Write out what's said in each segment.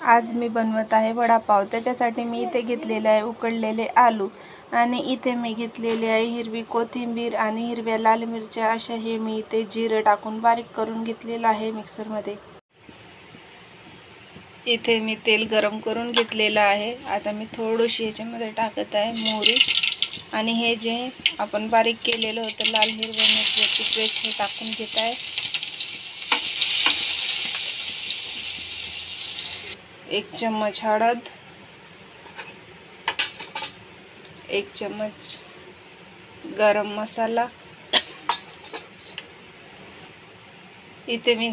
आज मी बनवत आहे वडापाव। त्याच्यासाठी मी इथे घेतलेले आहे उकडलेले आलू आणि इथे मी घेतलेली आहे हिरवी कोथिंबीर आणि हिरव्या लाल मिरच्या। अशा हे मी इथे जिरे टाकून बारीक करून घेतलेला आहे मिक्सर मध्ये। इथे मी तेल गरम करून घेतलेला आहे। आता मी थोडीशी याच्यामध्ये टाकत आहे मोहरी आणि हे जे आपण बारीक केलेलं होतं लाल हिरव्या मिरच्याची पेस्ट हे टाकून घेत आहे। 1 चम्मच हळद, 1 चम्मच गरम मसाला, इथे मी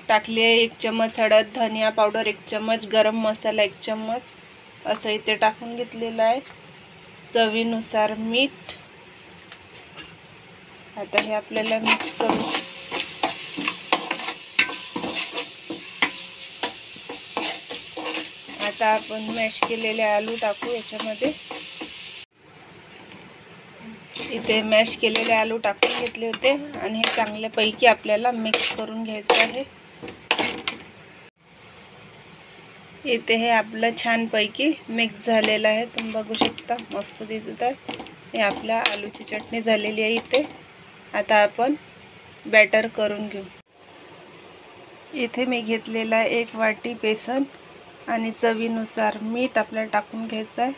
टाकली आहे 1 चम्मच हळद, धनिया पावडर 1 चम्मच, गरम मसाला 1 चम्मच असं इथे टाकून घेतलेलं आहे। चवीनुसार मीठ। आता हे आपल्याला मिक्स करू। आता आपण मॅश केलेले आलू टाकू याच्यामध्ये। इथे मॅश केलेले आलू टाकून घेतले होते आणि हे चांगल्यापैकी आपल्याला मिक्स करून घ्यायचं आहे। इथे हे आपलं छानपैकी मिक्स झालेलं आहे, तुम्ही बघू शकता मस्त दिसत आहे। हे आपल्या आलूची चटणी झालेली आहे इथे। आता आपण बॅटर करून घेऊ। इथे मी घेतलेला 1 वाटी बेसन आणि चवीनुसार मीठ आपल्याला टाकून घ्यायचं आहे।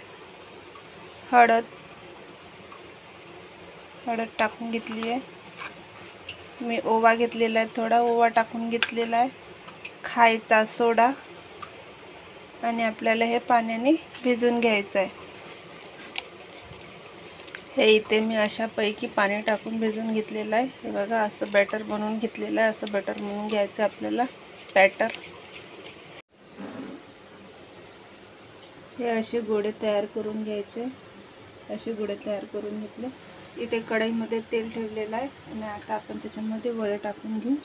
हळद टाकून घेतली आहे। मी ओवा घेतलेला आहे, थोडा ओवा टाकून घेतलेला आहे। खायचा सोडा आणि आपल्याला हे पाण्याने भिजवून घ्यायचं आहे। हे इथे मी अशा पैकी पाणी टाकून भिजवून घेतलेलं आहे। हे बघा असं बॅटर बनवून घेतलेलं आहे। असं बॅटर बनवून घ्यायचं आपल्याला बॅटर। हे असे गोळे तयार करून घ्यायचे। असे गोळे तयार करून घेतले। इथे कढईमध्ये तेल ठेवलेलं आहे आणि आता आपण त्याच्यामध्ये वडे टाकून घेऊ।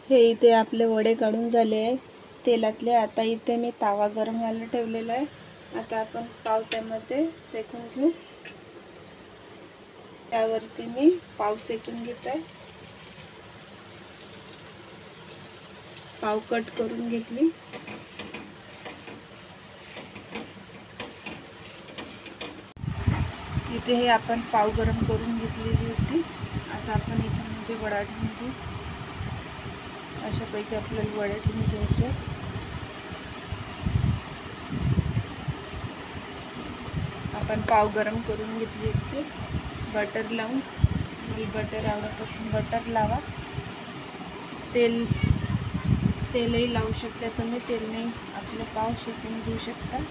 हे इथे आपले वडे काढून झाले आहे तेलातले। आता इथे मी तवा गरम व्हायला ठेवलेला आहे। आता आपण पाव त्यामध्ये सेकून घेऊ। त्यावरती मी पाव सेकून घेत आहे। पाव कट करून घेतली। इथे हे आपण पाव गरम करून घेतलेली होती। आता आपण याच्यामध्ये वडा ठेवून घेऊ। अशा पैकी आपल्याला वडे ठेवून घ्यायचे। आपण पाव गरम करून घेतली होती। बटर लावून, बटर आवडत असेल बटर लावा। तेलही लावू शकता तुम्ही। तेलने आपले पाव शेकून घेऊ शकता।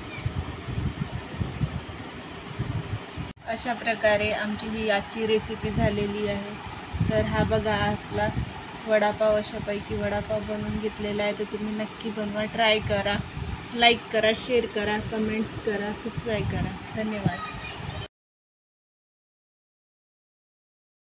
अशा प्रकारे आमची ही आजची रेसिपी झालेली आहे। तर हा बघा आपला वडापाव। अशापैकी वडापाव बनवून घेतलेला आहे। तर तुम्ही नक्की बनवा, ट्राय करा, लाईक करा, शेअर करा, कमेंट्स करा, सबस्क्राईब करा। धन्यवाद।